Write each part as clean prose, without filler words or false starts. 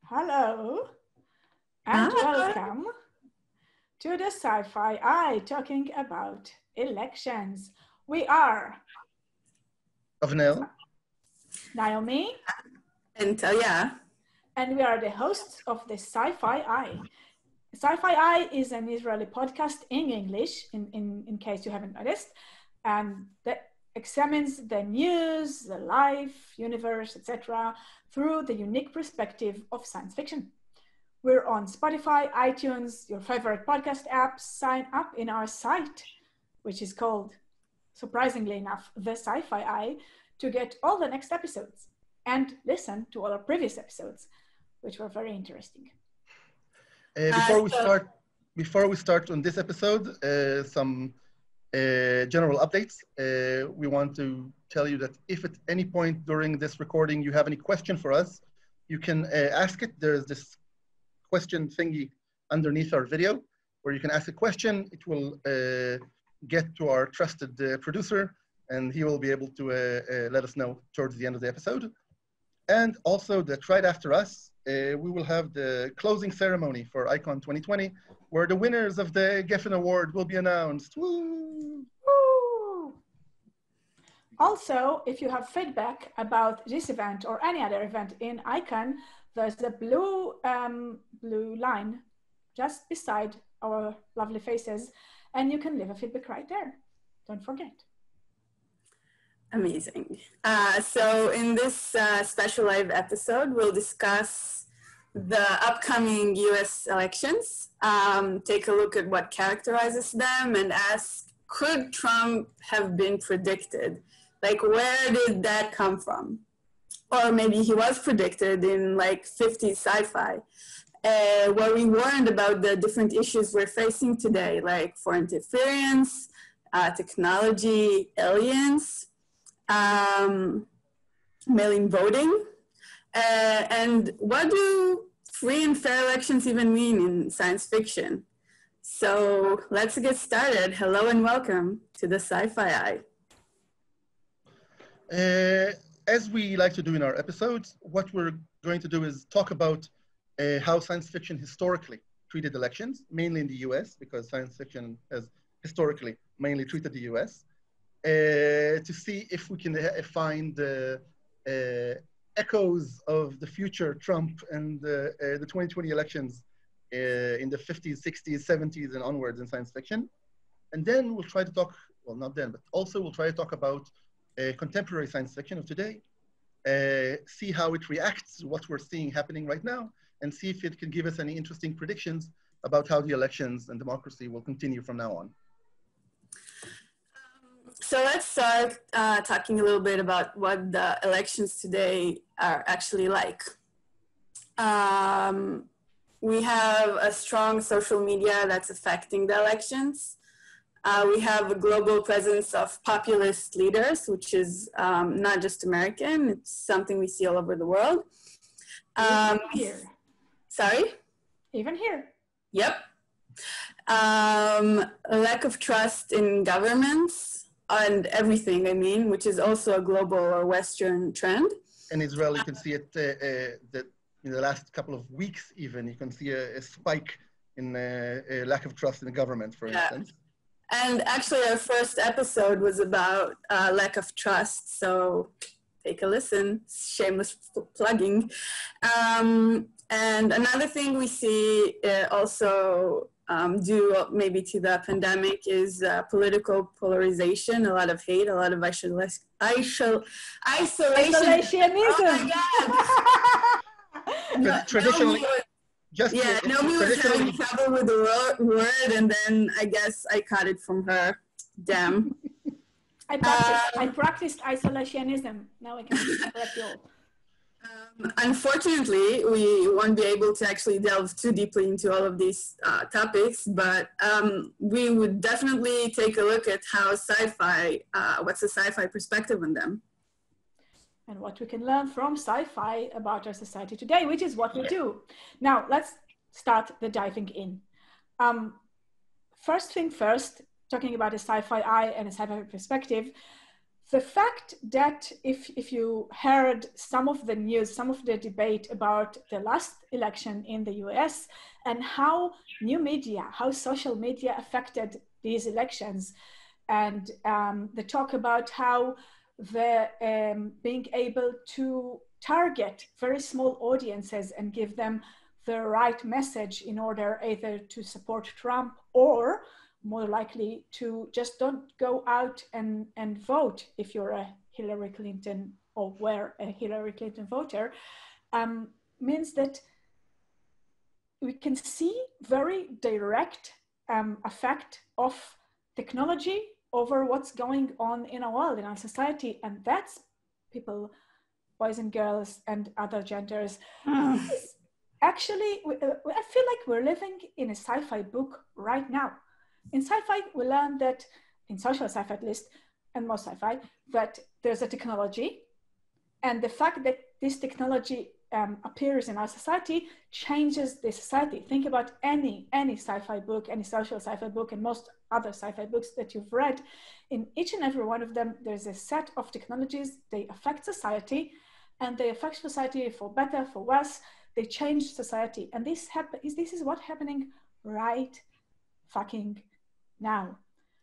Hello and welcome to the Sci-Fi Eye talking about elections. We are Avnel, Naomi, and Talia, and we are the hosts of the Sci-Fi Eye. Sci-Fi Eye is an Israeli podcast in English, in case you haven't noticed, and that examines the news, the life, universe, etc. through the unique perspective of science fiction. We're on Spotify, iTunes, your favorite podcast apps. Sign up in our site, which is called, surprisingly enough, the Sci-Fi Eye, to get all the next episodes and listen to all our previous episodes, which were very interesting. Before we start on this episode, some general updates. We want to tell you that if at any point during this recording you have any question for us, you can ask it. There's this question thingy underneath our video where you can ask a question. It will get to our trusted producer, and he will be able to let us know towards the end of the episode. And also that right after us, we will have the closing ceremony for Icon 2020, where the winners of the Geffen Award will be announced. Woo! Woo! Also, if you have feedback about this event or any other event in Icon, there's a blue line just beside our lovely faces, and you can leave a feedback right there. Don't forget. Amazing. So in this special live episode, we'll discuss the upcoming US elections, take a look at what characterizes them, and ask, could Trump have been predicted? Like, where did that come from? Or maybe he was predicted in like 50s sci-fi, where we warned about the different issues we're facing today, like foreign interference, technology, aliens, mail-in voting, and what do free and fair elections even mean in science fiction? So let's get started. Hello and welcome to the Sci-Fi Eye. As we like to do in our episodes, what we're going to do is talk about how science fiction historically treated elections, mainly in the US, because science fiction has historically mainly treated the US. To see if we can find echoes of the future Trump and the 2020 elections in the 50s, 60s, 70s, and onwards in science fiction. And then we'll try to talk, well, not then, but also we'll try to talk about contemporary science fiction of today, see how it reacts to what we're seeing happening right now, and see if it can give us any interesting predictions about how the elections and democracy will continue from now on. So let's start talking a little bit about what the elections today are actually like. We have a strong social media that's affecting the elections. We have a global presence of populist leaders, which is not just American, it's something we see all over the world. Even here. Sorry? Even here. Yep. A lack of trust in governments and everything, I mean, which is also a global or Western trend. In Israel, you can see it that in the last couple of weeks even, you can see a spike in a lack of trust in the government, for instance. And actually our first episode was about lack of trust, so take a listen, shameless plugging. And another thing we see also due maybe to the pandemic is political polarization, a lot of hate, a lot of isolation. Isolationism. Oh my God. Traditionally, Naomi was having trouble with the word, and then I guess I caught it from her. Damn. I practiced isolationism. Now I can correct you all. Unfortunately, we won't be able to actually delve too deeply into all of these topics, but we would definitely take a look at how sci-fi, what's the sci-fi perspective on them. And what we can learn from sci-fi about our society today, which is what we do. Now, let's start the diving in. First thing first, talking about a sci-fi eye and a sci-fi perspective, the fact that if you heard some of the news, some of the debate about the last election in the US and how new media, how social media affected these elections, and the talk about how the being able to target very small audiences and give them the right message in order either to support Trump or more likely to just don't go out and vote if you're a Hillary Clinton or were a Hillary Clinton voter, means that we can see very direct effect of technology over what's going on in our world, in our society, and that's people, boys and girls and other genders. Actually, I feel like we're living in a sci-fi book right now. In sci-fi, we learn that, in social sci-fi at least, and most sci-fi, that there's a technology, and the fact that this technology appears in our society changes the society. Think about any sci-fi book, any social sci-fi book, and most other sci-fi books that you've read. In each and every one of them, there's a set of technologies. They affect society, and they affect society for better, for worse. They change society, and this is what's happening right fucking now.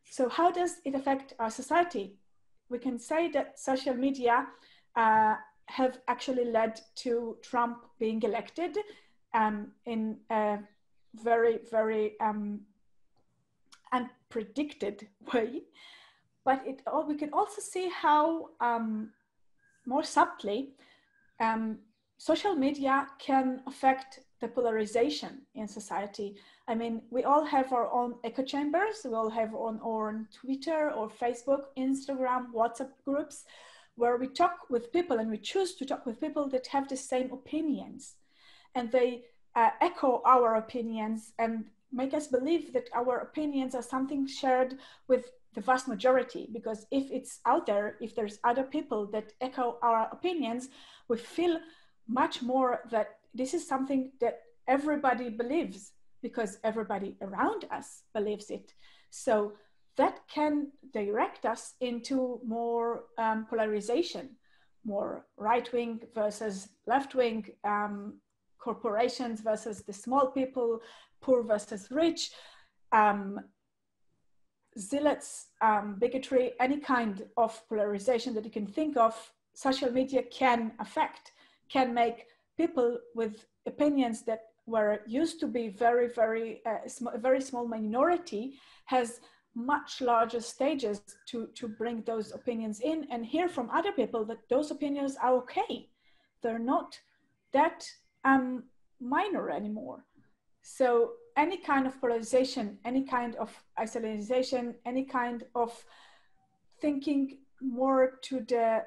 So how does it affect our society? We can say that social media have actually led to Trump being elected in a very, very unpredicted way. But we can also see how more subtly social media can affect the polarization in society. I mean, we all have our own echo chambers. We all have our own Twitter or Facebook, Instagram, WhatsApp groups, where we talk with people and we choose to talk with people that have the same opinions. And they echo our opinions and make us believe that our opinions are something shared with the vast majority. Because if it's out there, if there's other people that echo our opinions, we feel much more that this is something that everybody believes because everybody around us believes it. So that can direct us into more polarization, more right-wing versus left-wing, corporations versus the small people, poor versus rich, zealots, bigotry, any kind of polarization that you can think of, social media can affect, can make people with opinions that were used to be very, very, very small minority has much larger stages to bring those opinions in and hear from other people that those opinions are okay. They're not that minor anymore. So any kind of polarization, any kind of isolation, any kind of thinking more to the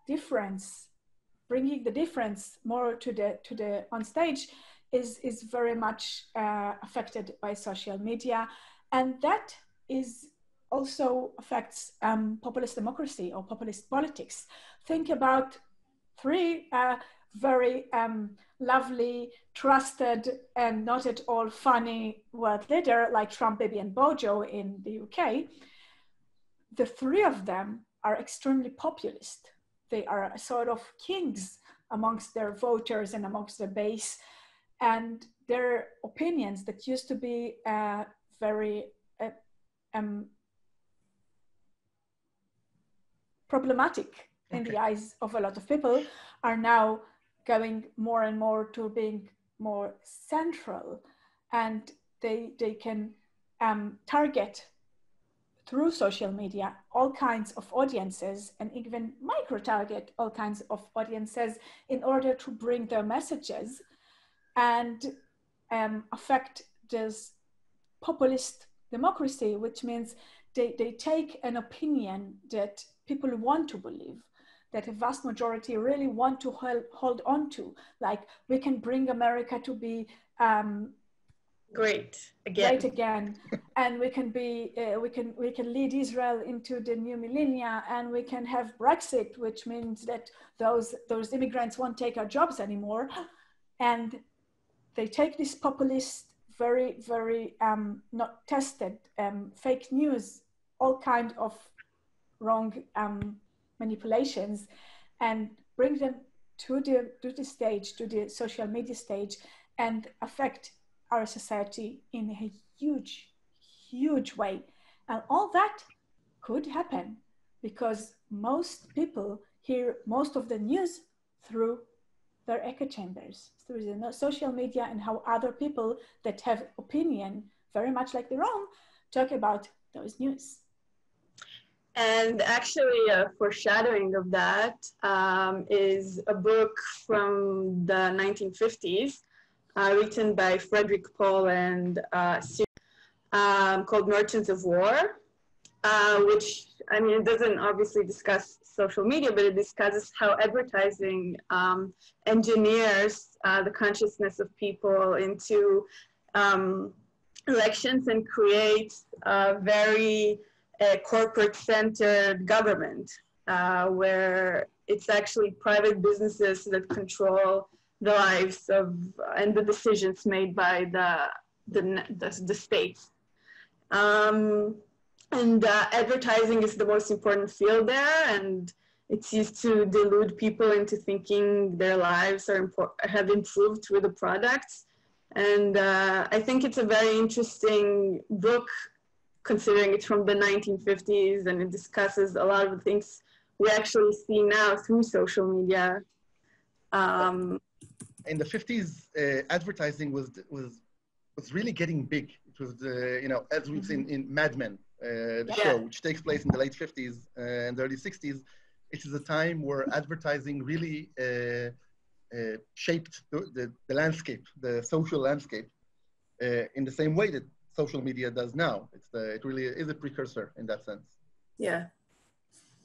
difference, bringing the difference more to the on stage is very much affected by social media, and that is also affects populist democracy or populist politics. Think about three very lovely, trusted, and not at all funny world leader like Trump, Bibi, and Bojo in the UK. The three of them are extremely populist. They are sort of kings amongst their voters and amongst their base. And their opinions that used to be very problematic in the eyes of a lot of people are now going more and more to being more central. And they can target through social media all kinds of audiences and even micro-target all kinds of audiences in order to bring their messages and affect this populist democracy, which means they take an opinion that people want to believe, that a vast majority really want to hold on to. Like, we can bring America to be great again, and we can be we can lead Israel into the new millennia, and we can have Brexit, which means that those immigrants won't take our jobs anymore. And they take this populist, very, very not tested, fake news, all kind of wrong manipulations and bring them to the stage, to the social media stage, and affect our society in a huge way. And all that could happen because most people hear most of the news through their echo chambers, through the social media, and how other people that have opinion very much like their own talk about those news. And actually, a foreshadowing of that is a book from the 1950s written by Frederick Paul and called Merchants of War, which, I mean, it doesn't obviously discuss social media, but it discusses how advertising engineers the consciousness of people into elections and creates a very corporate-centered government where it's actually private businesses that control the lives of and the decisions made by the states. And advertising is the most important field there, and it's used to delude people into thinking their lives have improved through the products. And I think it's a very interesting book, considering it's from the 1950s, and it discusses a lot of the things we actually see now through social media. In the 50s, advertising was really getting big. It was, as we've seen in Mad Men, the show, which takes place in the late 50s and the early 60s. It is a time where advertising really shaped the landscape, the social landscape, in the same way that social media does now. It really is a precursor in that sense. Yeah.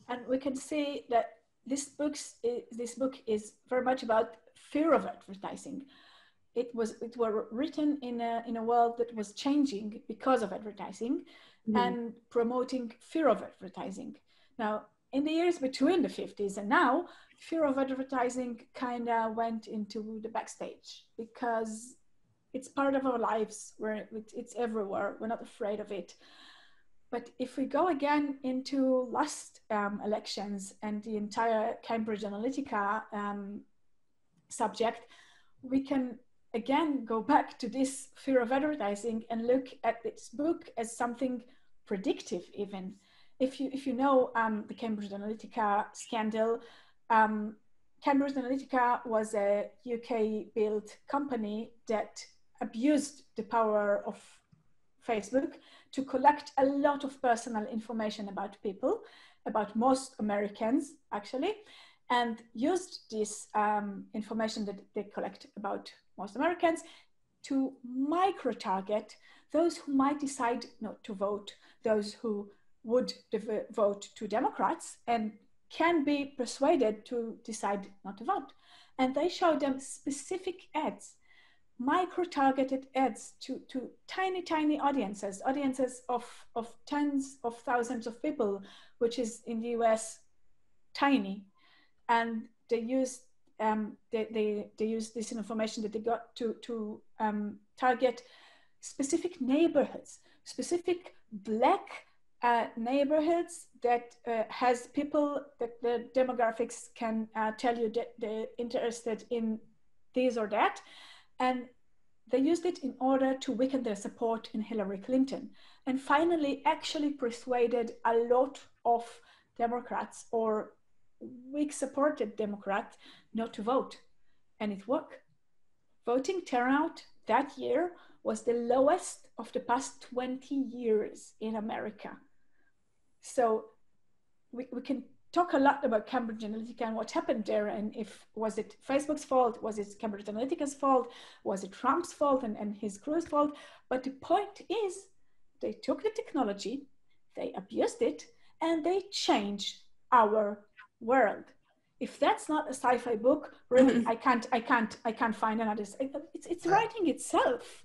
And we can see that this book is very much about fear of advertising. It was written in a world that was changing because of advertising and promoting fear of advertising. Now, in the years between the 50s and now, fear of advertising kind of went into the backstage because it's part of our lives, where it's everywhere. We're not afraid of it. But if we go again into last elections and the entire Cambridge Analytica subject, we can again go back to this fear of advertising and look at this book as something predictive even. If you know the Cambridge Analytica scandal, Cambridge Analytica was a UK-built company that abused the power of Facebook to collect a lot of personal information about people, about most Americans actually, and used this information that they collect about most Americans to micro-target those who might decide not to vote, those who would vote to Democrats and can be persuaded to decide not to vote. And they show them specific ads, micro-targeted ads to tiny audiences of tens of thousands of people, which is in the US tiny. And they use this information that they got to target specific neighborhoods, specific Black neighborhoods that has people that the demographics can tell you that they're interested in this or that. And they used it in order to weaken their support in Hillary Clinton. And finally, actually persuaded a lot of Democrats or weak supported Democrats not to vote. And it worked. Voting turnout that year was the lowest of the past 20 years in America. So we can talk a lot about Cambridge Analytica and what happened there, and was it Facebook's fault, was it Cambridge Analytica's fault, was it Trump's fault and his crew's fault? But the point is, they took the technology, they abused it, and they changed our world. If that's not a sci-fi book, really, I can't find another. It's writing itself.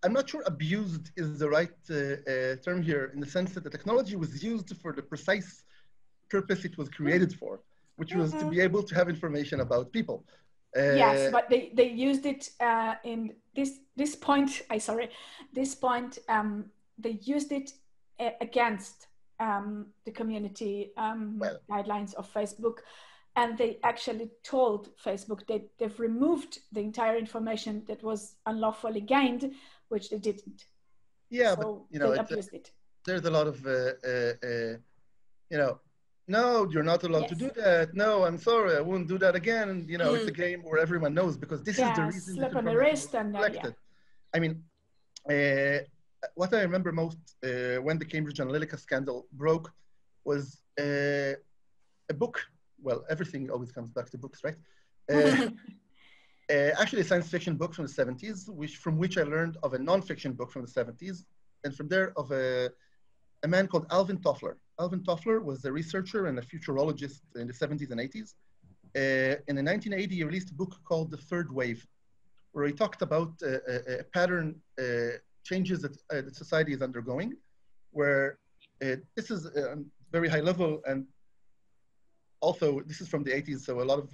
I'm not sure abused is the right term here, in the sense that the technology was used for the precise purpose it was created for, which was to be able to have information about people. Yes, but they used it in this point. They used it against the community guidelines of Facebook. And they actually told Facebook that they've removed the entire information that was unlawfully gained, which they didn't. Yeah, so but they abused it. There's a lot of, no, you're not allowed to do that. No, I'm sorry, I won't do that again. And it's a game where everyone knows, because this is the reason. Slap on the wrist and I mean, what I remember most when the Cambridge Analytica scandal broke was a book. Well, everything always comes back to books, right? Actually, a science fiction book from the 70s, from which I learned of a non-fiction book from the 70s, and from there of a man called Alvin Toffler. Alvin Toffler was a researcher and a futurologist in the 70s and 80s. In 1980, he released a book called The Third Wave, where he talked about a pattern changes that society is undergoing, where this is very high level, and also this is from the 80s, so a lot of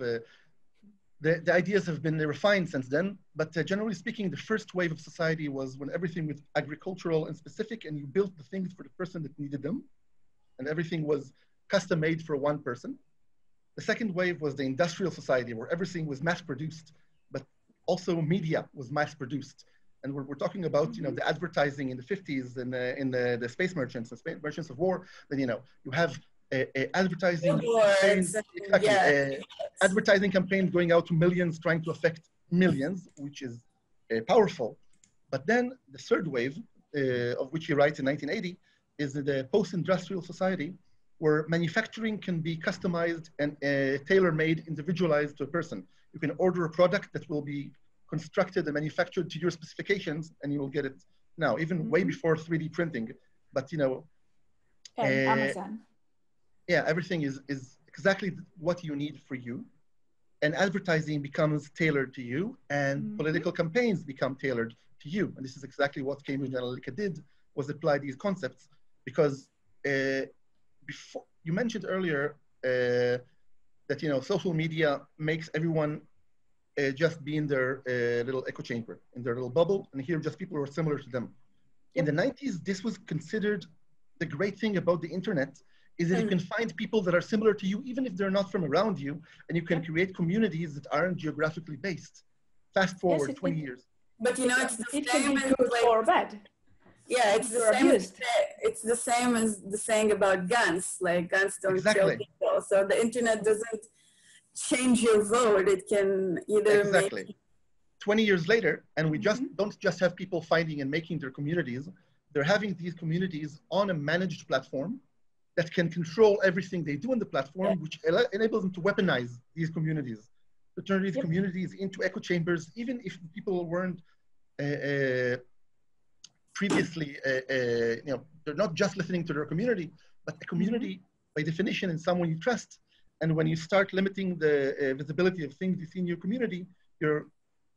the ideas have been refined since then. But generally speaking, the first wave of society was when everything was agricultural and specific, and you built the things for the person that needed them, and everything was custom made for one person. The second wave was the industrial society, where everything was mass produced, but also media was mass produced. And we're talking about the advertising in the 50s and in the space merchants and space merchants of war. Then you have advertising campaigns, advertising campaigns going out to millions, trying to affect millions, which is powerful. But then the third wave, of which he writes in 1980, is the post-industrial society, where manufacturing can be customized and tailor-made, individualized to a person. You can order a product that will be constructed and manufactured to your specifications, and you will get it now, even way before 3D printing. But Amazon. Yeah, everything is exactly what you need for you, and advertising becomes tailored to you, and political campaigns become tailored to you. And this is exactly what Cambridge Analytica did, was apply these concepts, because before you mentioned earlier that social media makes everyone just be in their little echo chamber, in their little bubble, and here just people who are similar to them. In the 90s, this was considered the great thing about the internet, is that you can find people that are similar to you, even if they're not from around you, and you can create communities that aren't geographically based. Fast forward 20 years. But it's the same can be good or bad. Yeah, it's the same. It's the same as the saying about guns. Like, guns don't kill people. So the internet doesn't change your vote. It can either make 20 years later, and we don't just have people finding and making their communities. They're having these communities on a managed platform that can control everything they do on the platform, which enables them to weaponize these communities, to turn these communities into echo chambers, even if people weren't previously, they're not just listening to their community, but a community, by definition, is someone you trust. And when you start limiting the visibility of things you see in your community, you're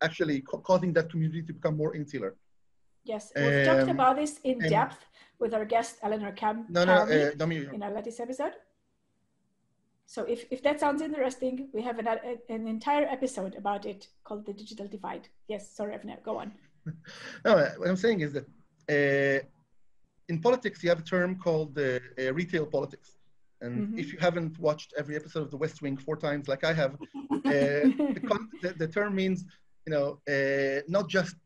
actually causing that community to become more insular. Yes, we've talked about this in depth with our guest, Eleanor Carmi, in our latest episode. So if that sounds interesting, we have an entire episode about it called The Digital Divide. Yes, sorry, Avner, go on. No, what I'm saying is that in politics, you have a term called retail politics. And if you haven't watched every episode of The West Wing 4 times like I have, the term means not just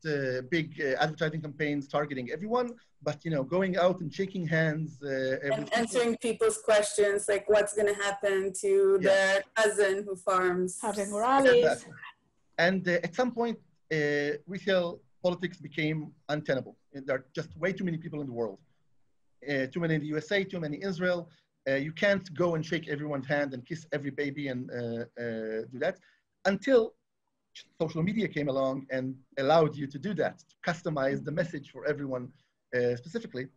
big advertising campaigns targeting everyone, but going out and shaking hands and answering people's questions, like what's going to happen to their cousin who farms. Having rallies. And at some point, retail politics became untenable. There are just way too many people in the world. Too many in the USA, too many in Israel. You can't go and shake everyone's hand and kiss every baby and do that until social media came along and allowed you to do that, to customize the message for everyone specifically.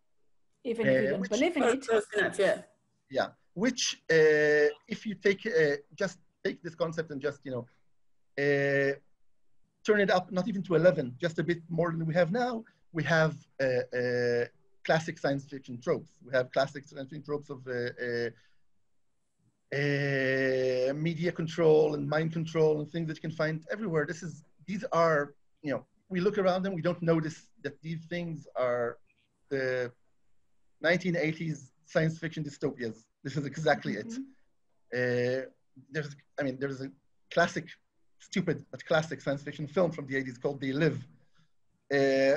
Even if you don't believe in it. Yeah, which if you just take this concept and just, turn it up, not even to 11, just a bit more than we have now, we have classic science fiction tropes. We have classic science fiction tropes of media control and mind control and things that you can find everywhere. These are, we look around and we don't notice that these things are the 1980s science fiction dystopias. This is exactly it. There's a classic, stupid but classic science fiction film from the 80s called They Live,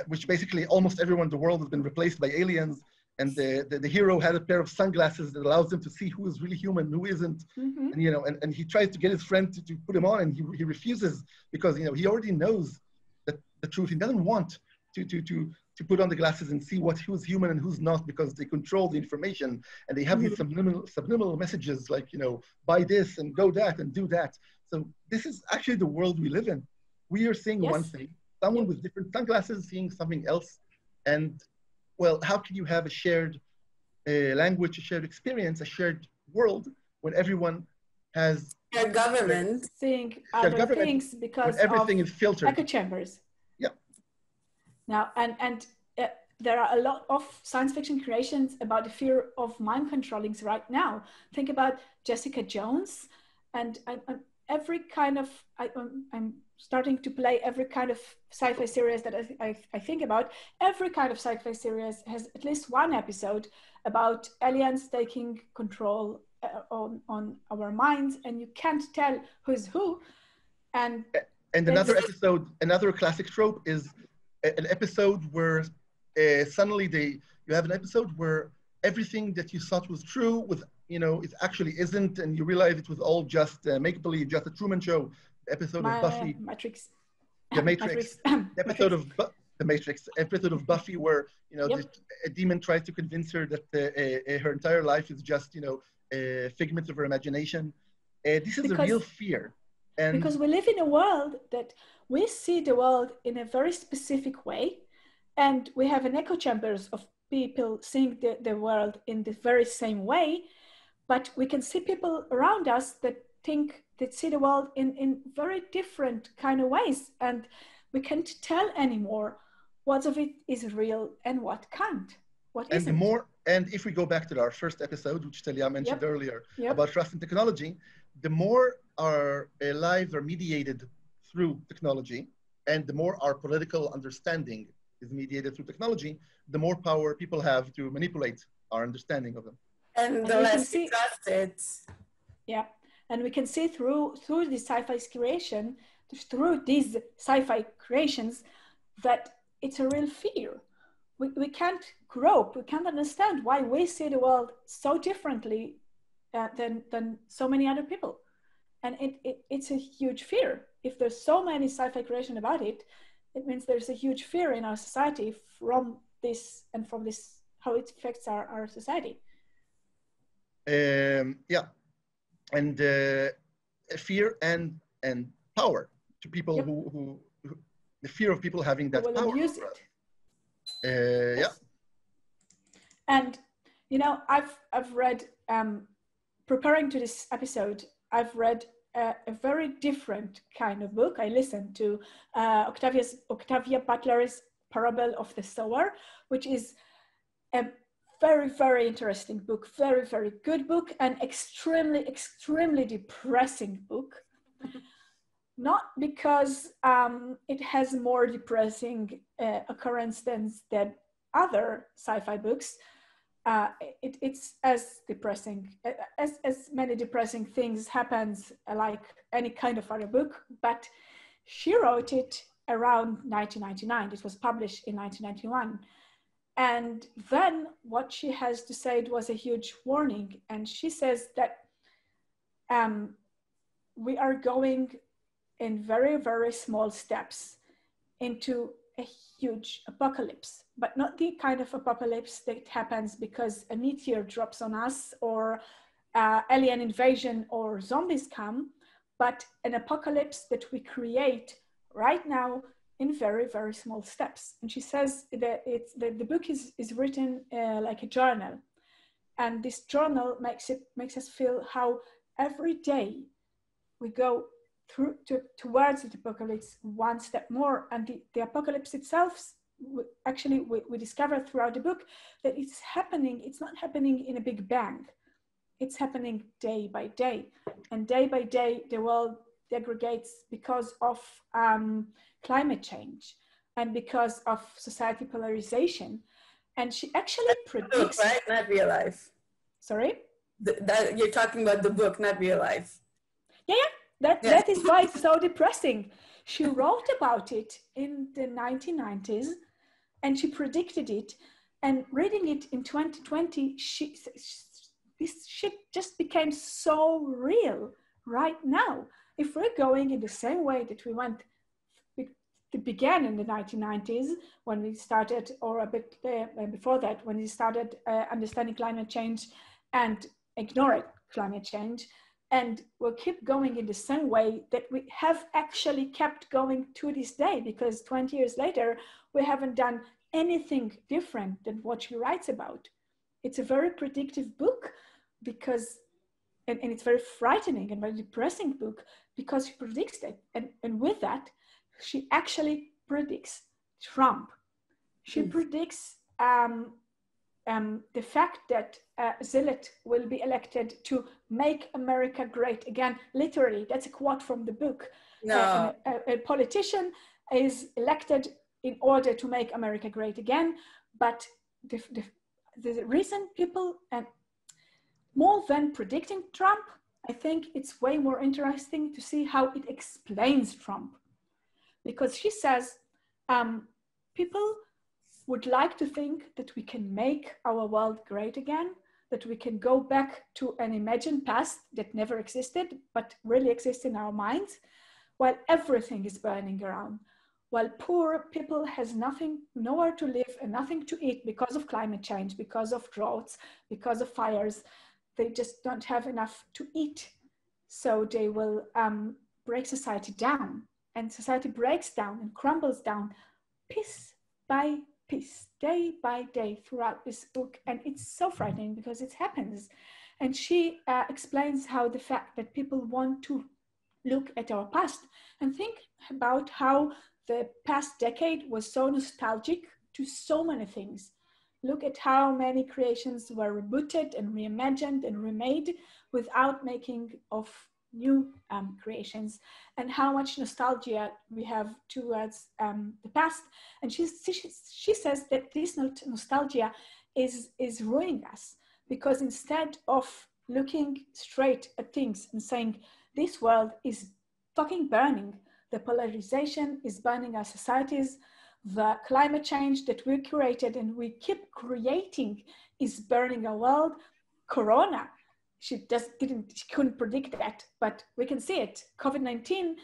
which basically almost everyone in the world has been replaced by aliens, and the hero had a pair of sunglasses that allows him to see who is really human, who isn't, and he tries to get his friend to put him on, and he refuses because he already knows that the truth. He doesn't want to put on the glasses and see who's human and who's not, because they control the information and they have these subliminal messages like, buy this and go that and do that. So this is actually the world we live in. We are seeing one thing, someone with different sunglasses seeing something else. And well, how can you have a shared language, a shared experience, a shared world when everyone has a government seeing other things because everything is filtered? Echo chambers. Yeah. Now, and there are a lot of science fiction creations about the fear of mind controllings right now. Think about Jessica Jones, and every kind of, I'm starting to play every kind of sci-fi series that I think about. Every kind of sci-fi series has at least one episode about aliens taking control on our minds, and you can't tell who's who. And another classic trope is an episode where suddenly you have an episode where everything that you thought was true it actually isn't, and you realize it was all just make-believe, just a Truman Show. The episode of Buffy. Matrix. The Matrix. The Matrix episode of Buffy where a demon tries to convince her that her entire life is just a figment of her imagination. This is a real fear. And because we live in a world that we see the world in a very specific way, and we have an echo chambers of people seeing the world in the very same way, but we can see people around us that see the world in very different kind of ways, and we can't tell anymore what of it is real and what can't, what isn't. And if we go back to our first episode, which Talia mentioned earlier, about trust in technology, the more our lives are mediated through technology, and the more our political understanding is mediated through technology, the more power people have to manipulate our understanding of them. And the less we trust it. Yeah, and we can see through the sci-fi creation, through these sci-fi creations, that it's a real fear. We can't grope, we can't understand why we see the world so differently than so many other people. And it's a huge fear. If there's so many sci-fi creation about it, it means there's a huge fear in our society from this, how it affects our society. And fear and power to people who the fear of people having that power. Abuse it. And I've read, preparing to this episode, I've read a very different kind of book. I listened to Octavia Butler's Parable of the Sower, which is a very, very interesting book, very, very good book, and extremely, extremely depressing book. Not because it has more depressing occurrence than other sci-fi books. It's as depressing, as many depressing things happens like any kind of other book, but she wrote it around 1999. It was published in 1991. And then what she has to say, it was a huge warning. And she says that we are going in very, very small steps into a huge apocalypse, but not the kind of apocalypse that happens because a meteor drops on us or alien invasion or zombies come, but an apocalypse that we create right now in very, very small steps. And she says that the book is written like a journal. And this journal makes us feel how every day we go towards the apocalypse one step more. And the apocalypse itself, actually we discover throughout the book that it's not happening in a big bang. It's happening day by day. And day by day, the world degrades because of climate change and because of society polarization. And she actually predicts... Right? Not real life. Sorry? That you're talking about the book, not real life. That is why it's so depressing. She wrote about it in the 1990s and she predicted it. And reading it in 2020, this shit just became so real right now. If we're going in the same way that it began in the 1990s when we started, or a bit before that, when we started understanding climate change and ignoring climate change, and we'll keep going in the same way that we have actually kept going to this day, because 20 years later, we haven't done anything different than what she writes about. It's a very predictive book because, and it's very frightening and very depressing book because she predicts that. And with that, she actually predicts Trump. She predicts the fact that Zealot will be elected to make America great again. Literally, that's a quote from the book. No. A politician is elected in order to make America great again. But the reason people, more than predicting Trump, I think it's way more interesting to see how it explains Trump. Because she says, people would like to think that we can make our world great again, that we can go back to an imagined past that never existed, but really exists in our minds, while everything is burning around, while poor people has nowhere to live and nothing to eat because of climate change, because of droughts, because of fires. They just don't have enough to eat. So they will break society down, and society breaks down and crumbles down piece by piece, day by day throughout this book. And it's so frightening because it happens. And she explains how the fact that people want to look at our past and think about how the past decade was so nostalgic to so many things. Look at how many creations were rebooted and reimagined and remade without making of new creations, and how much nostalgia we have towards the past. And she says that this nostalgia is ruining us, because instead of looking straight at things and saying, this world is fucking burning, the polarization is burning our societies, the climate change that we created and we keep creating is burning our world. Corona, she couldn't predict that, but we can see it. COVID-19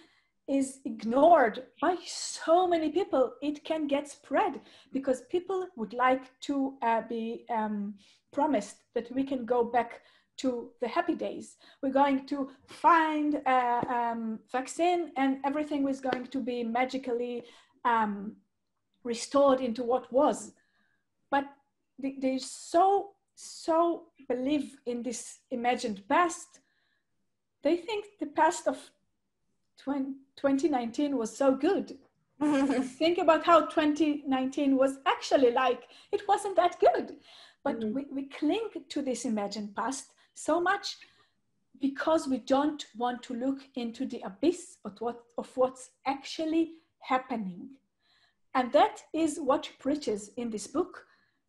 is ignored by so many people. It can get spread because people would like to be promised that we can go back to the happy days. We're going to find a vaccine and everything was going to be magically restored into what was. But they so believe in this imagined past. They think the past of 2019 was so good. Think about how 2019 was actually like. It wasn't that good. But we cling to this imagined past so much because we don't want to look into the abyss of what's actually happening. And that is what she preaches in this book.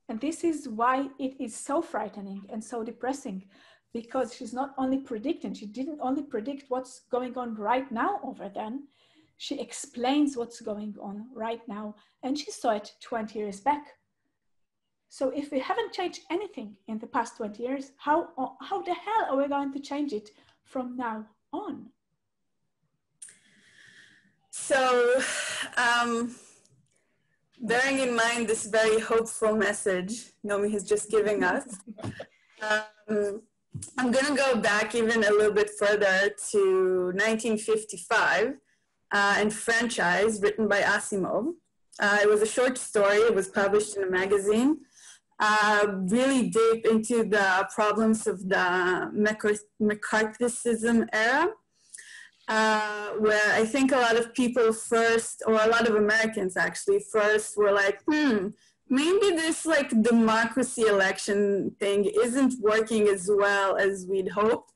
And this is why it is so frightening and so depressing, because she's not only predicting, she didn't only predict what's going on right now over then, she explains what's going on right now. And she saw it 20 years back. So if we haven't changed anything in the past 20 years, how the hell are we going to change it from now on? So, bearing in mind this very hopeful message Naomi has just given us, I'm going to go back even a little bit further to 1955 and Franchise, written by Asimov. It was a short story. It was published in a magazine. Really deep into the problems of the McCarthyism era, where I think a lot of people first, or a lot of Americans actually first, were like, maybe this like democracy election thing isn't working as well as we'd hoped.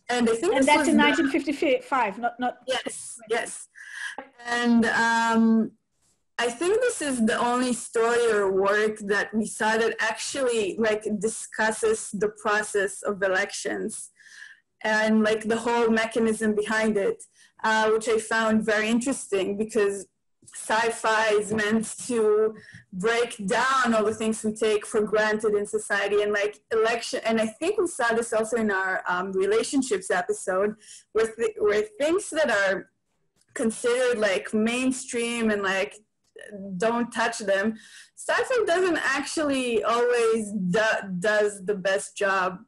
And I think that's in 1955, not. Yes. And I think this is the only story or work that we saw that actually like discusses the process of elections and like the whole mechanism behind it, which I found very interesting because sci-fi is meant to break down all the things we take for granted in society and like election. And I think we saw this also in our relationships episode where things that are considered like mainstream and like don't touch them, sci-fi doesn't actually always does the best job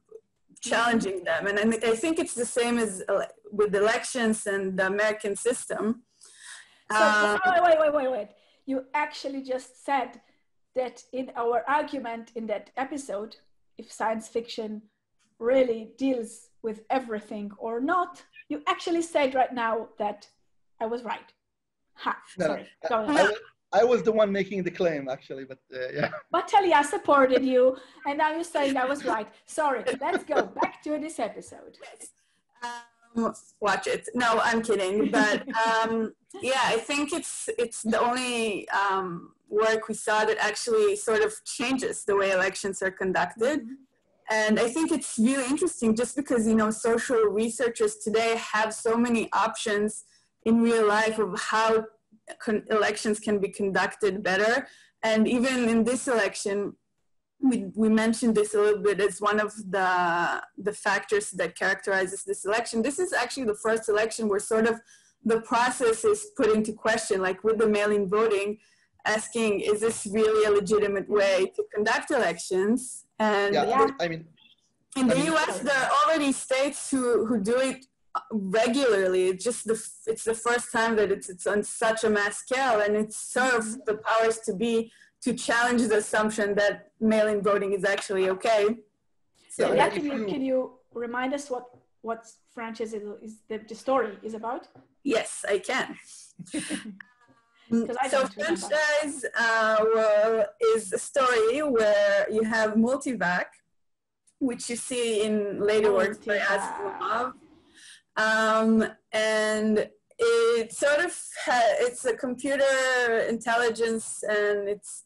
challenging them. And I think it's the same as with elections and the American system. So wait. You actually just said that in our argument in that episode, if science fiction really deals with everything or not, you actually said right now that I was right. Sorry. Go ahead. I was the one making the claim, actually, but yeah. But Talia supported you, and now you're saying I was right. Sorry, let's go back to this episode. Watch it. No, I'm kidding. But yeah, I think it's the only work we saw that actually sort of changes the way elections are conducted. Mm-hmm. And I think it's really interesting just because, you know, social researchers today have so many options in real life of how elections can be conducted better. And even in this election, we mentioned this a little bit as one of the factors that characterizes this election. This is actually the first election where sort of the process is put into question, like with the mail-in voting, asking, is this really a legitimate way to conduct elections? And I mean, in the US, there are already states who do it regularly. It's the first time that it's on such a mass scale, and it serves the powers to challenge the assumption that mail-in voting is actually okay. So can you remind us what franchise is the story is about? Yes, I can. So franchise is a story where you have multivac, which you see in later works by Asimov. And it sort of it's a computer intelligence, and it's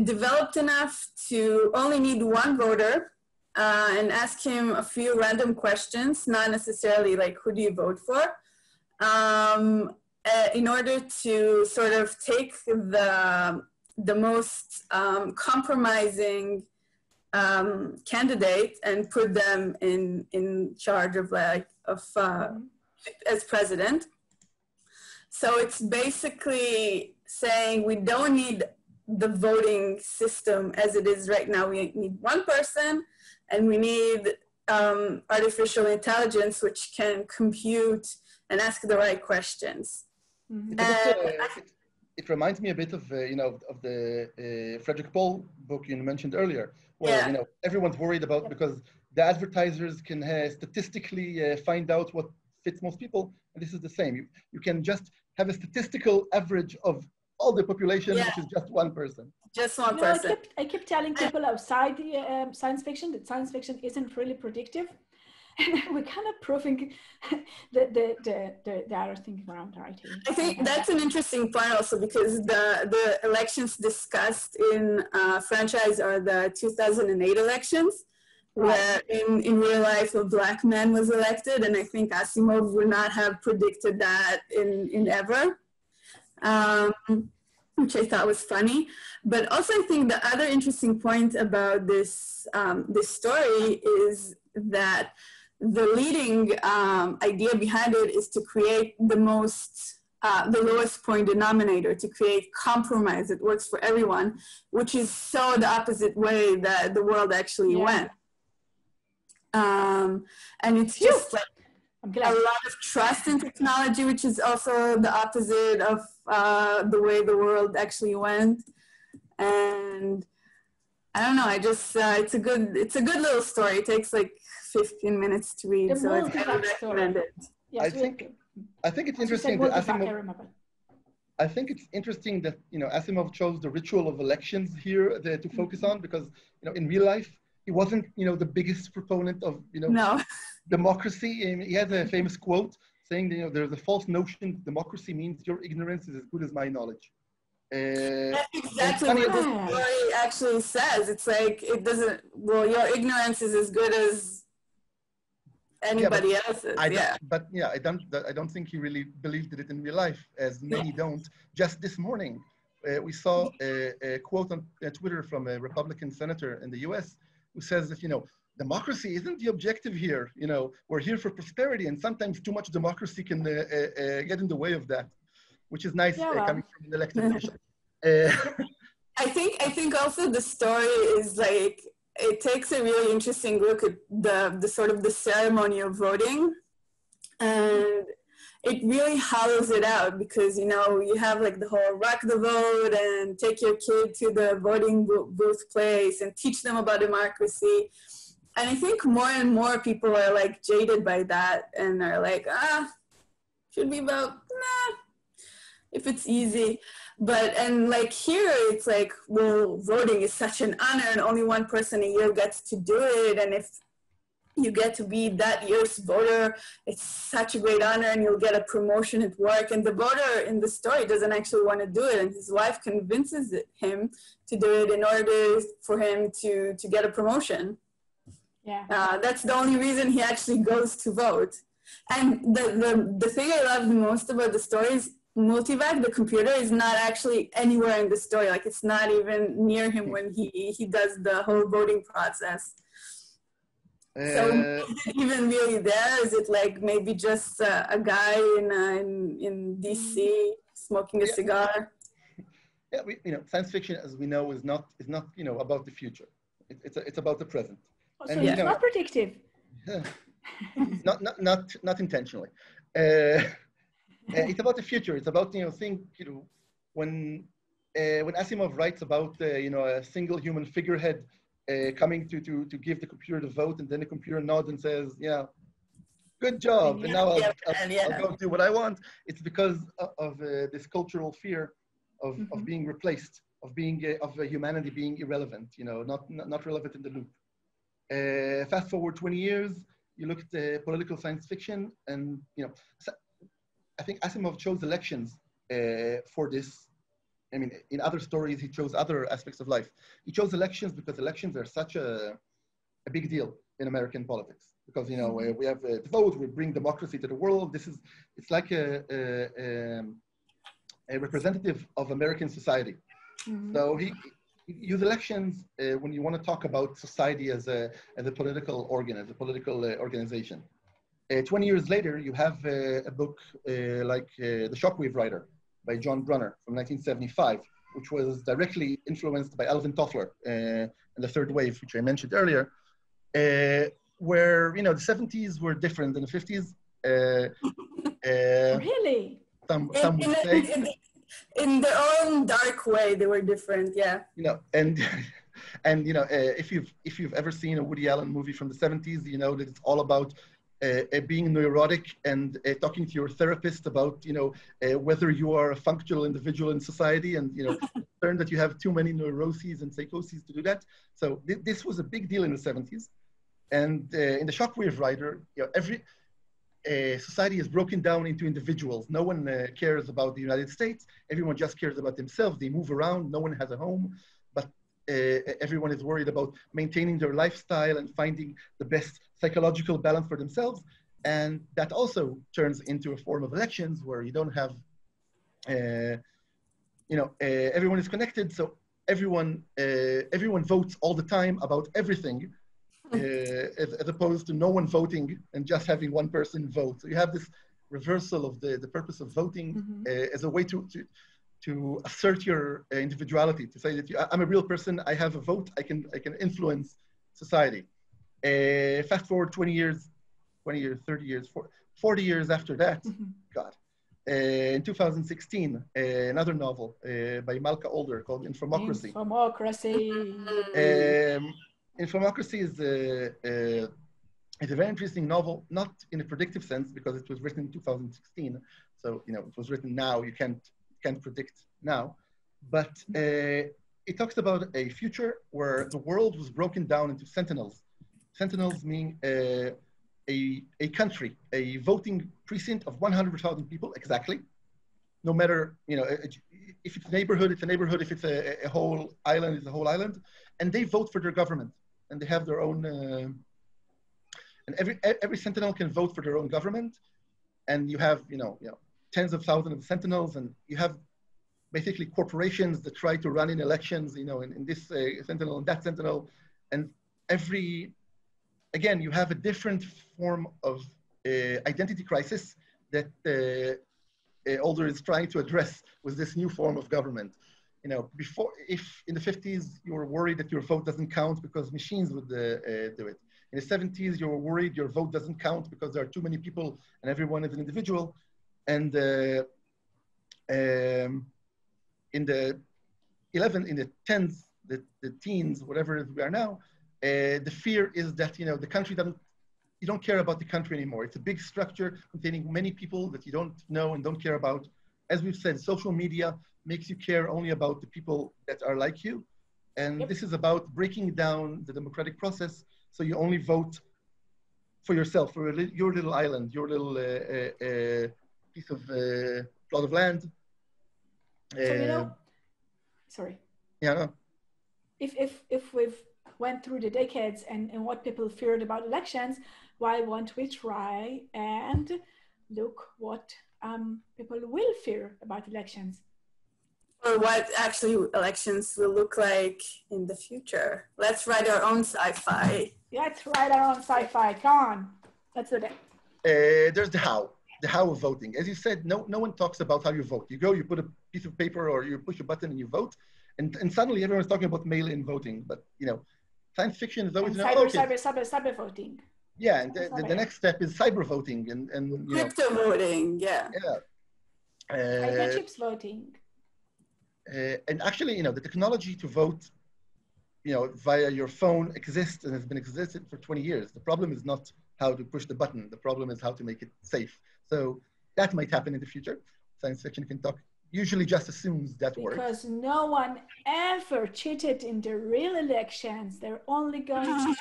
developed enough to only need one voter and ask him a few random questions, not necessarily like who do you vote for, in order to sort of take the most compromising candidate and put them in charge of as president. So it's basically saying we don't need the voting system as it is right now. We need one person, and we need artificial intelligence which can compute and ask the right questions. Mm-hmm. It reminds me a bit of of the Frederick Paul book you mentioned earlier, where everyone's worried about because the advertisers can statistically find out what fits most people, and this is the same. You can just have a statistical average of all the population, which is just one person. Just one person. I keep telling people outside the science fiction that science fiction isn't really predictive. And we're kind of proving the other thing around right here. I think that's an interesting point also, because the elections discussed in franchise are the 2008 elections, where in real life a black man was elected, and I think Asimov would not have predicted that in ever, which I thought was funny. But also I think the other interesting point about this story is that the leading idea behind it is to create the lowest point denominator, to create compromise that works for everyone, which is so the opposite way that the world actually went. And it's just like a lot of trust in technology, which is also the opposite of the way the world actually went. And I don't know, I just, it's a good little story. It takes like 15 minutes to read, so I would recommend it. Yes, I think it's interesting that I think it's interesting that Asimov chose the ritual of elections here to focus on, because in real life he wasn't the biggest proponent of democracy. He has a famous quote: saying that, there's a false notion democracy means your ignorance is as good as my knowledge. That's exactly what the story actually says. It's like, it doesn't, well, your ignorance is as good as anybody else's. I don't think he really believed it in real life, as many don't. Just this morning, we saw a quote on Twitter from a Republican senator in the US who says that, democracy isn't the objective here. We're here for prosperity, and sometimes too much democracy can get in the way of that, which is nice coming from an elected official. I think also the story is like, it takes a really interesting look at the sort of the ceremony of voting, and it really hollows it out because, you have like the whole rock the vote and take your kid to the voting booth place and teach them about democracy. And I think more and more people are like jaded by that and are like, should we vote? Nah, if it's easy. And like here, it's like, well, voting is such an honor and only one person a year gets to do it. And if you get to be that year's voter, it's such a great honor and you'll get a promotion at work. And the voter in the story doesn't actually want to do it. And his wife convinces him to do it in order for him to get a promotion. Yeah. That's the only reason he actually goes to vote. And the thing I love the most about the story is Multivac, the computer, is not actually anywhere in the story. Like, it's not even near him when he does the whole voting process. So is it even really there? Is it like maybe just a guy in DC smoking a cigar? Yeah, science fiction, as we know, is not about the future. It's about the present. So it's not predictive. Not intentionally. It's about the future. It's about when Asimov writes about a single human figurehead coming to give the computer the vote, and then the computer nods and says, "Yeah, good job," and now I'll go do what I want. It's because of this cultural fear of being replaced, of humanity being irrelevant. Not relevant in the loop. Fast forward 20 years, you look at political science fiction, and I think Asimov chose elections for this. I mean, in other stories, he chose other aspects of life. He chose elections because elections are such a big deal in American politics. Because we have the vote, we bring democracy to the world. It's like a representative of American society. Mm-hmm. So he use elections when you want to talk about society as a political organ, as a political organization. 20 years later, you have a book like The Shockwave Rider by John Brunner from 1975, which was directly influenced by Alvin Toffler and the Third Wave, which I mentioned earlier, where, the 70s were different than the 50s. Really? Some would say. In their own dark way, they were different, yeah. If you've ever seen a Woody Allen movie from the 70s, you know that it's all about being neurotic and talking to your therapist about, whether you are a functional individual in society, and, learn that you have too many neuroses and psychoses to do that. So this was a big deal in the 70s. And in the Shockwave Rider, every society is broken down into individuals. No one cares about the United States. Everyone just cares about themselves. They move around. No one has a home, but everyone is worried about maintaining their lifestyle and finding the best psychological balance for themselves. And that also turns into a form of elections where you don't have, everyone is connected. So everyone votes all the time about everything. As opposed to no one voting and just having one person vote. So you have this reversal of the purpose of voting as a way to assert your individuality, to say that I'm a real person, I have a vote, I can influence society. Fast forward 20 years, 30 years, 40 years after that, God. In 2016, another novel by Malka Older called Infomocracy. Infomocracy is a very interesting novel, not in a predictive sense because it was written in 2016. So, it was written now, you can't predict now. But it talks about a future where the world was broken down into sentinels. Sentinels mean a country, a voting precinct of 100,000 people exactly, no matter, if it's a neighborhood, it's a neighborhood. If it's a whole island, it's a whole island. And they vote for their government. And they have their own, and every sentinel can vote for their own government. And you have, tens of thousands of sentinels, and you have basically corporations that try to run in elections, in this sentinel and that sentinel. And again, you have a different form of identity crisis that Older is trying to address with this new form of government. Before, if in the 50s you were worried that your vote doesn't count because machines would do it. In the 70s, you were worried your vote doesn't count because there are too many people and everyone is an individual. And in the 10s, the teens, whatever we are now, the fear is that, the country you don't care about the country anymore. It's a big structure containing many people that you don't know and don't care about. As we've said, social media makes you care only about the people that are like you. And This is about breaking down the democratic process. So you only vote for yourself, for your little island, your little piece of plot of land. So, sorry. Yeah, no. If we've went through the decades and what people feared about elections, why won't we try and look what people will fear about elections? Or what actually elections will look like in the future. Let's write our own sci-fi. Let's write our own sci-fi. Come on, let's do that. There's the how of voting. As you said, no one talks about how you vote. You go, you put a piece of paper or you push a button and you vote. And suddenly everyone's talking about mail-in voting. But, science fiction is always... Cyber voting. Yeah, and the next step is cyber voting and crypto voting, yeah. Yeah. Chips voting. And actually, the technology to vote, via your phone exists and has been existed for 20 years. The problem is not how to push the button. The problem is how to make it safe. So that might happen in the future. Science fiction can talk. Usually just assumes that works. Because no one ever cheated in the real elections. They're only going to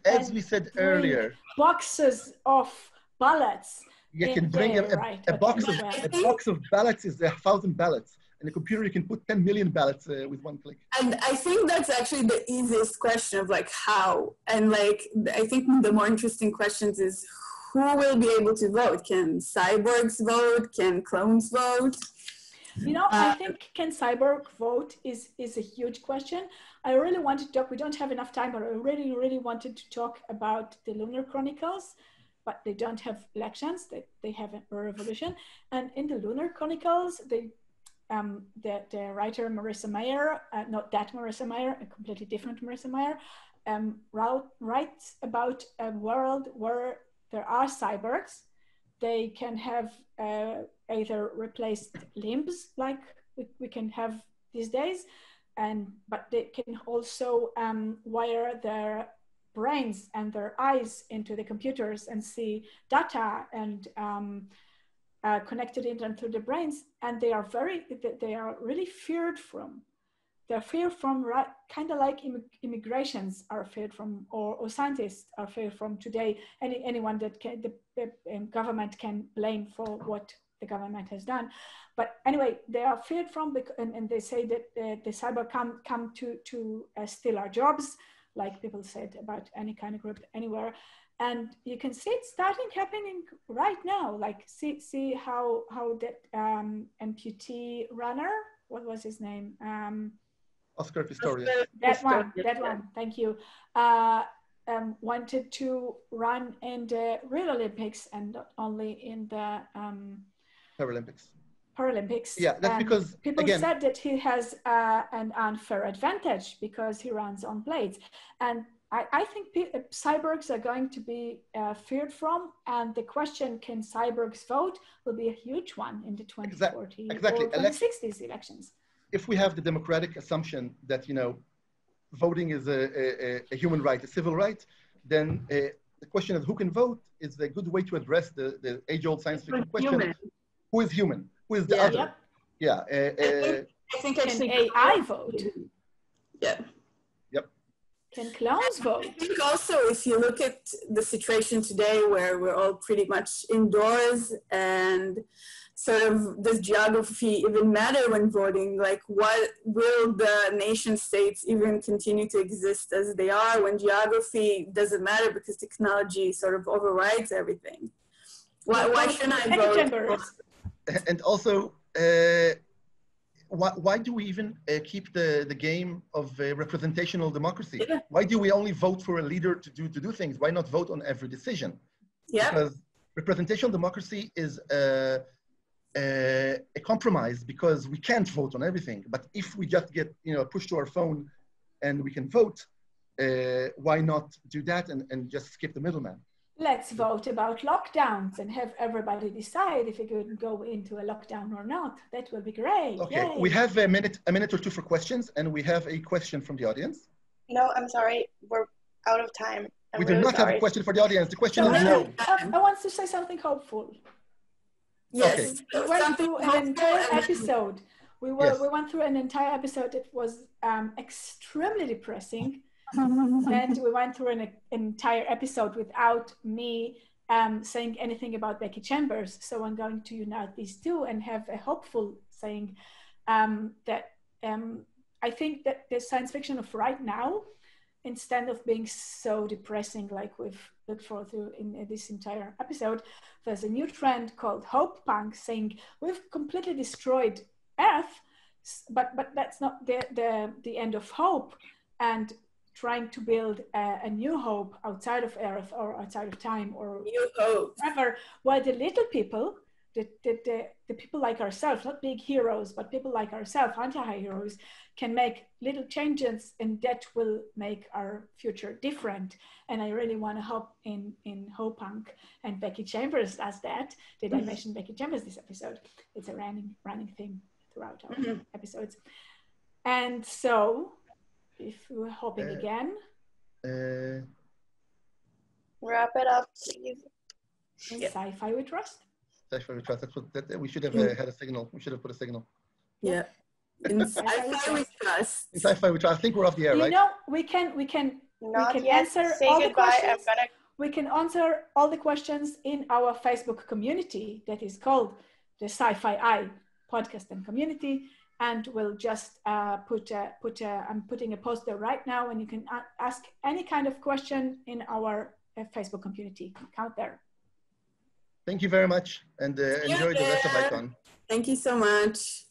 as we said earlier, boxes of ballots. You can bring a box of ballots is 1,000 ballots. In a computer, you can put 10 million ballots with one click. And I think that's actually the easiest question of how. And I think the more interesting questions is who will be able to vote? Can cyborgs vote? Can clones vote? I think can cyborg vote is a huge question. I really wanted to talk, we don't have enough time, but I really, really wanted to talk about the Lunar Chronicles, but they don't have elections, they have a revolution. And in the Lunar Chronicles, the writer Marissa Mayer, not that Marissa Mayer, a completely different Marissa Mayer, writes about a world where there are cyborgs. They can have either replaced limbs like we can have these days, but they can also wire their brains and their eyes into the computers and see data and connected in them through the brains. And they are really feared from. They're feared from, kind of like immigrations are feared from, or scientists are feared from today. Anyone that the government can blame for what the government has done. But anyway, they are feared from, and they say that the cyber come to steal our jobs, like people said about any kind of group anywhere. And you can see it starting happening right now. See how that amputee runner, what was his name? Oscar Pistorius. That one. Thank you. Wanted to run in the Real Olympics and not only in the Paralympics. Yeah, that's because people said that he has an unfair advantage because he runs on blades. And I think cyborgs are going to be feared from, and the question, can cyborgs vote, will be a huge one in the 2040 or 2060s elections. If we have the democratic assumption that, voting is a human right, a civil right, then the question of who can vote is a good way to address the age-old science fiction question. Who is human? Who is the other? Yep. Yeah. I think actually can AI vote? Yeah. Yep. Can clowns vote? I think also if you look at the situation today where we're all pretty much indoors and sort of does geography even matter when voting? Like what will the nation states even continue to exist as they are when geography doesn't matter because technology sort of overrides everything? Why shouldn't I vote? And also, why do we even keep the game of representational democracy? Yeah. Why do we only vote for a leader to do things? Why not vote on every decision? Yeah. Because representational democracy is a compromise because we can't vote on everything. But if we just get pushed to our phone and we can vote, why not do that and just skip the middleman? Let's vote about lockdowns and have everybody decide if we could go into a lockdown or not. That will be great. Okay, Yay. We have a minute or two for questions, and we have a question from the audience. No, I'm sorry, we're out of time. We do not have a question for the audience. The question is no. I want to say something hopeful. Yes. Okay. We went through an entire episode. We went through an entire episode that was extremely depressing. And we went through an entire episode without me saying anything about Becky Chambers. So I'm going to unite these two and have a hopeful saying that I think that the science fiction of right now, instead of being so depressing like we've looked for through in this entire episode, there's a new trend called hope punk saying we've completely destroyed Earth, but that's not the end of hope, and trying to build a new hope outside of Earth or outside of time or new hope. Whatever, while the little people, the people like ourselves, not big heroes, but people like ourselves, anti-heroes, can make little changes, and that will make our future different. And I really want to hope in Hope Punk, and Becky Chambers does that. Did I mention Becky Chambers this episode? It's a running thing throughout our episodes. And so, if we're hoping again. Wrap it up, please. Sci-Fi we trust. Sci-Fi we trust. We should have had a signal. We should have put a signal. Yeah. In Sci-Fi we trust. In Sci-Fi we trust. I think we're off the air, right? We can Not answer say all goodbye. the questions. We can answer all the questions in our Facebook community that is called the Sci-Fi Eye podcast and community. And we'll just I'm putting a post there right now, and you can ask any kind of question in our Facebook community account there. Thank you very much, and enjoy the rest of Icon. Thank you so much.